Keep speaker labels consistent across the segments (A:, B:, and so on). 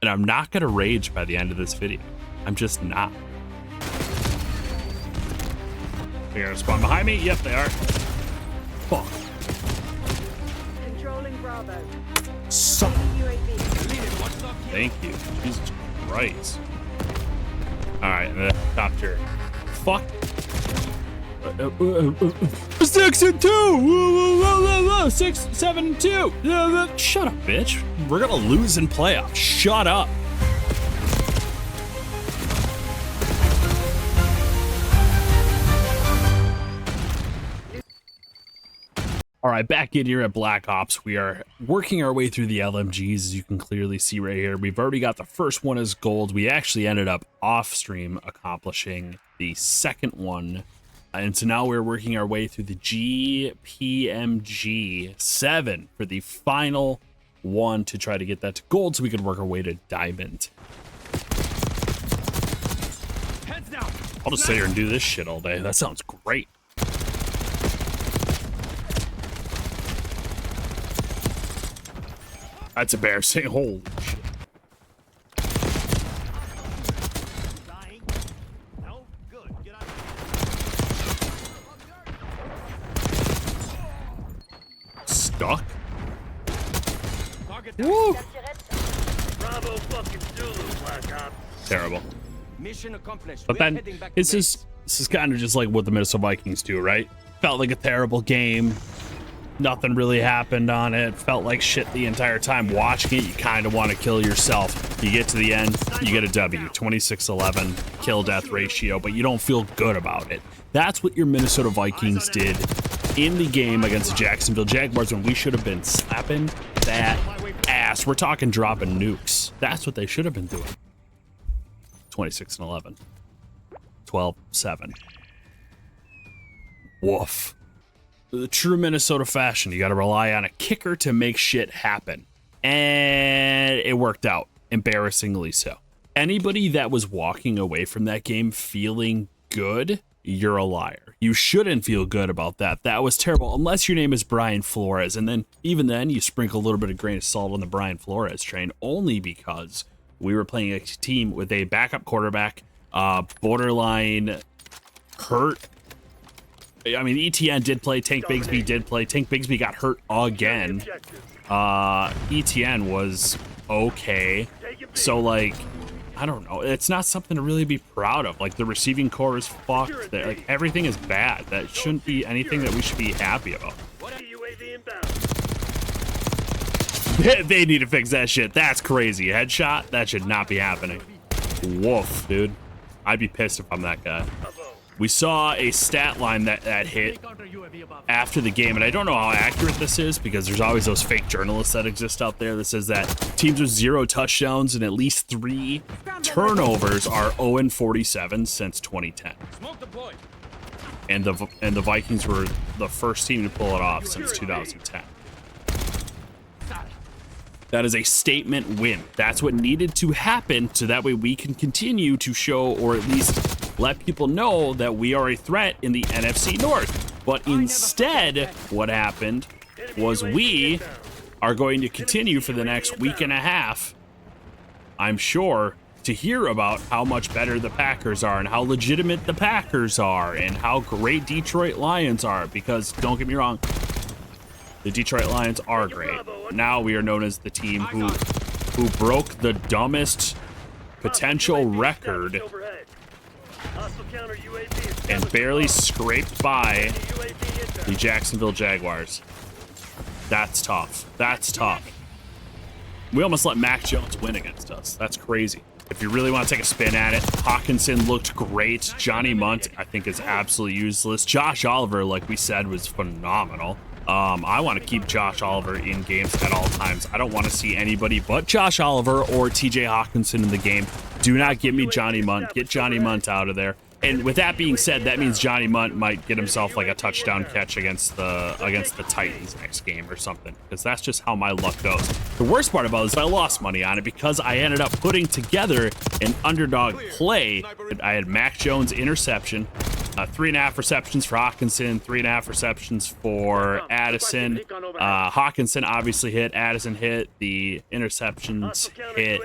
A: And I'm not gonna rage by the end of this video. I'm just not. They're gonna spawn behind me? Yep, they are. Fuck.
B: Controlling Bravo.
A: Suck.
B: UAV.
A: Thank you. Jesus Christ. Alright, and then top tier. Fuck. 6 and 2. 6, 7 and 2. Shut up, bitch. We're gonna lose in playoffs. Shut up. All right, back in here at Black Ops, we are working our way through the LMGs, as you can clearly see right here. We've already got the first one as gold. We actually ended up off stream accomplishing the second one. And so now we're working our way through the GPMG 7 for the final one to try to get that to gold so we could work our way to diamond. I'll just sit here and do this shit all day. That sounds great. That's embarrassing. Holy shit. Stuck? Woo!
C: Bravo fucking Zulu, Black Ops.
A: Terrible.
D: Mission accomplished.
A: But then this is kind of just like what the Minnesota Vikings do, right? Felt like a terrible game. Nothing really happened on it. Felt like shit the entire time watching it. You kind of want to kill yourself. You get to the end, you get a W, 26-11 kill death ratio, but you don't feel good about it. That's what your Minnesota Vikings did in the game against the Jacksonville Jaguars when we should have been slapping that ass. We're talking dropping nukes. That's what they should have been doing. 26-11. 12-7. Woof. The true Minnesota fashion, you got to rely on a kicker to make shit happen. And it worked out, embarrassingly so. Anybody that was walking away from that game feeling good, you're a liar. You shouldn't feel good about that. That was terrible, unless your name is Brian Flores. And then, even then, you sprinkle a little bit of grain of salt on the Brian Flores train, only because we were playing a team with a backup quarterback, borderline hurt. I mean, ETN did play, Tank Bigsby did play. Tank Bigsby got hurt again. ETN was okay. So, like, I don't know. It's not something to really be proud of. Like, the receiving core is fucked. Like, everything is bad. That shouldn't be anything that we should be happy about. They need to fix that shit. That's crazy. Headshot? That should not be happening. Woof, dude. I'd be pissed if I'm that guy. We saw a stat line that hit after the game, and I don't know how accurate this is because there's always those fake journalists that exist out there that says that teams with 0 touchdowns and at least 3 turnovers are 0-47 since 2010. And the Vikings were the first team to pull it off since 2010. That is a statement win. That's what needed to happen so that way we can continue to show, or at least let people know, that we are a threat in the NFC North. But instead, what happened was we are going to continue for the next week and a half, I'm sure, to hear about how much better the Packers are and how legitimate the Packers are and how great Detroit Lions are. Because, don't get me wrong, the Detroit Lions are great. Now we are known as the team who broke the dumbest potential record and barely scraped by the Jacksonville Jaguars. That's tough. That's tough. We almost let Mac Jones win against us. That's crazy. If you really want to take a spin at it, Hawkinson looked great. Johnny Munt, I think, is absolutely useless. Josh Oliver, like we said, was phenomenal. I want to keep Josh Oliver in games at all times. I don't want to see anybody but Josh Oliver or TJ Hawkinson in the game. Do not give me Johnny Munt. Get Johnny Munt out of there. And with that being said, that means Johnny Munt might get himself like a touchdown catch against the Titans next game or something, because that's just how my luck goes. The worst part about it is I lost money on it because I ended up putting together an underdog play. I had Mac Jones interception, 3.5 receptions for Hawkinson, 3.5 receptions for Addison. Hawkinson obviously hit, Addison hit, the interceptions hit.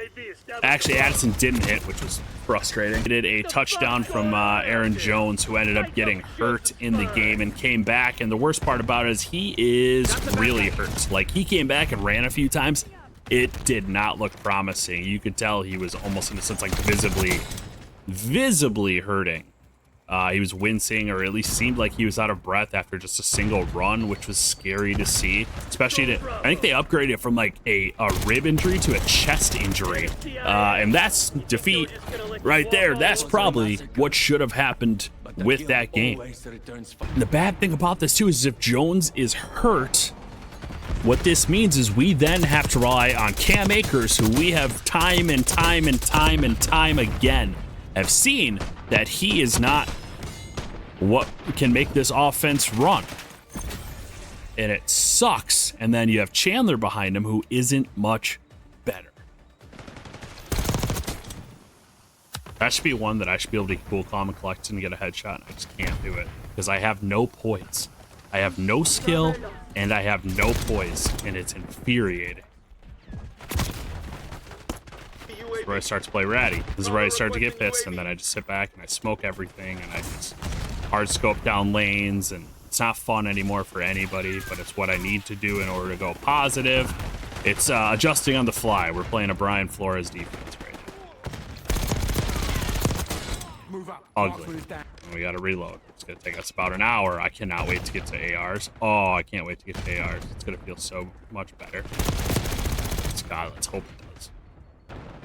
A: Actually, Addison didn't hit, which was frustrating. He did a touchdown from Aaron Jones, who ended up getting hurt in the game and came back. And the worst part about it is he is really hurt. Like, he came back and ran a few times. It did not look promising. You could tell he was almost, in a sense, like visibly hurting. He was wincing, or at least seemed like he was out of breath after just a single run, which was scary to see. Especially, I think they upgraded from like a rib injury to a chest injury. And that's defeat right there. That's probably what should have happened with that game. And the bad thing about this too is if Jones is hurt, what this means is we then have to rely on Cam Akers, who we have time and time again have seen that he is not what can make this offense run. And it sucks. And then you have Chandler behind him, who isn't much better. That should be one that I should be able to cool, calm, and collect and get a headshot. And I just can't do it because I have no poise. I have no skill and I have no poise, and it's infuriating. This is where I start to play ratty. This is where I start to get pissed, and then I just sit back and I smoke everything, and I just hard scope down lanes, and it's not fun anymore for anybody, but it's what I need to do in order to go positive. It's adjusting on the fly. We're playing a Brian Flores defense right now. Ugly. And we gotta reload. It's gonna take us about an hour. I cannot wait to get to ARs. Oh, I can't wait to get to ARs. It's gonna feel so much better. God, let's hope it does.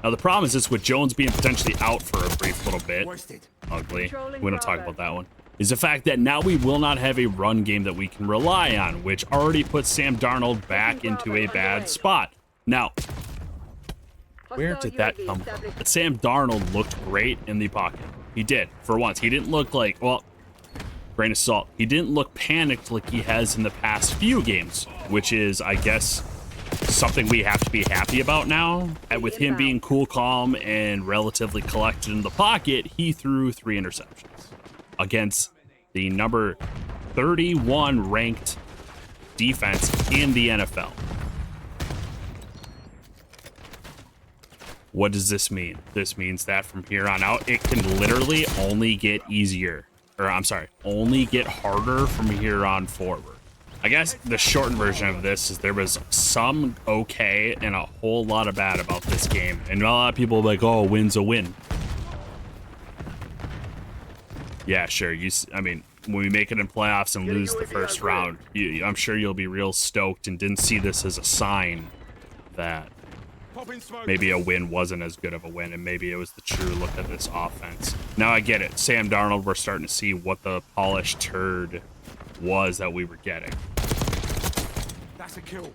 A: Now the problem is this, with Jones being potentially out for a brief little bit, ugly, we don't talk about that one, is the fact that now we will not have a run game that we can rely on, which already puts Sam Darnold back into a bad spot. Now, where did that come from? Sam Darnold looked great in the pocket. He did, for once. He didn't look like, well, grain of salt, he didn't look panicked like he has in the past few games, which is, I guess, something we have to be happy about now. And with him being cool, calm, and relatively collected in the pocket, he threw 3 interceptions against the number 31 ranked defense in the NFL. What does this mean? This means that from here on out, it can literally only get easier. Or I'm sorry, only get harder from here on forward. I guess the shortened version of this is there was some okay and a whole lot of bad about this game. And a lot of people are like, oh, a win's a win. Yeah, sure. I mean, when we make it in playoffs and lose the first round, I'm sure you'll be real stoked and didn't see this as a sign that maybe a win wasn't as good of a win, and maybe it was the true look at this offense. Now I get it. Sam Darnold, we're starting to see what the polished turd was that we were getting.
D: That's a kill.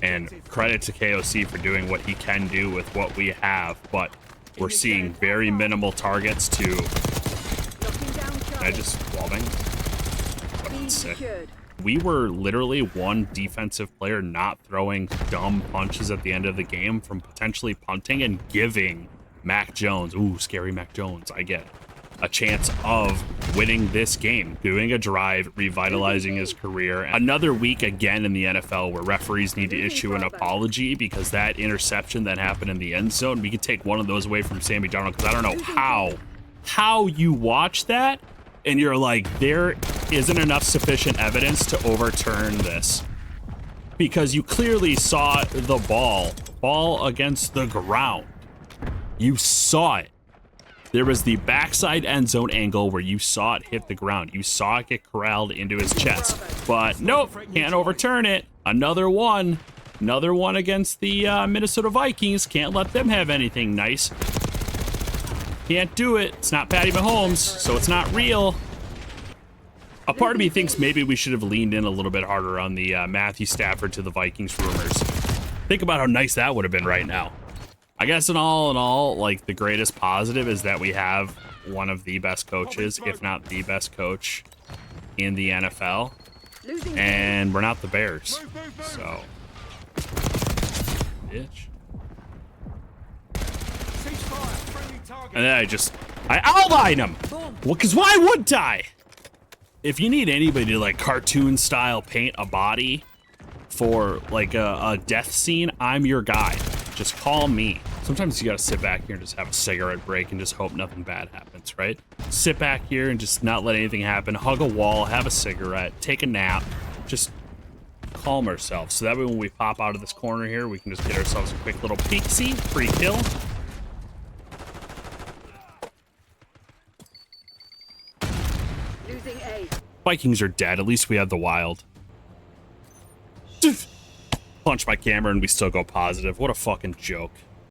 A: And credit to KOC for doing what he can do with what we have, but we're seeing very minimal targets to... Can I just wallbang? Fucking sick. We were literally one defensive player not throwing dumb punches at the end of the game from potentially punting and giving Mac Jones, ooh, scary Mac Jones, I get it, a chance of winning this game, doing a drive, revitalizing his career. Another week again in the NFL where referees need to issue an apology because that interception that happened in the end zone, we could take one of those away from Sammy Darnold, because I don't know how you watch that and you're like, there isn't enough sufficient evidence to overturn this, because you clearly saw the ball against the ground. You saw it. There was the backside end zone angle where you saw it hit the ground. You saw it get corralled into his chest. But nope, can't overturn it. Another one against the Minnesota Vikings. Can't let them have anything nice. Can't do it. It's not Patty Mahomes, so it's not real. A part of me thinks maybe we should have leaned in a little bit harder on the Matthew Stafford to the Vikings rumors. Think about how nice that would have been right now. I guess in all, like, the greatest positive is that we have one of the best coaches, if not the best coach in the NFL. And we're not the Bears. So, bitch. And then I outline them. Well, because why wouldn't I? If you need anybody to like cartoon style paint a body for like a death scene, I'm your guy. Just call me. Sometimes you gotta sit back here and just have a cigarette break and just hope nothing bad happens, right? Sit back here and just not let anything happen. Hug a wall, have a cigarette, take a nap, just calm ourselves. So that way when we pop out of this corner here, we can just get ourselves a quick little peek-see, free kill.
B: Losing A.
A: Vikings are dead. At least we have the wild. Punch my camera and we still go positive. What a fucking joke.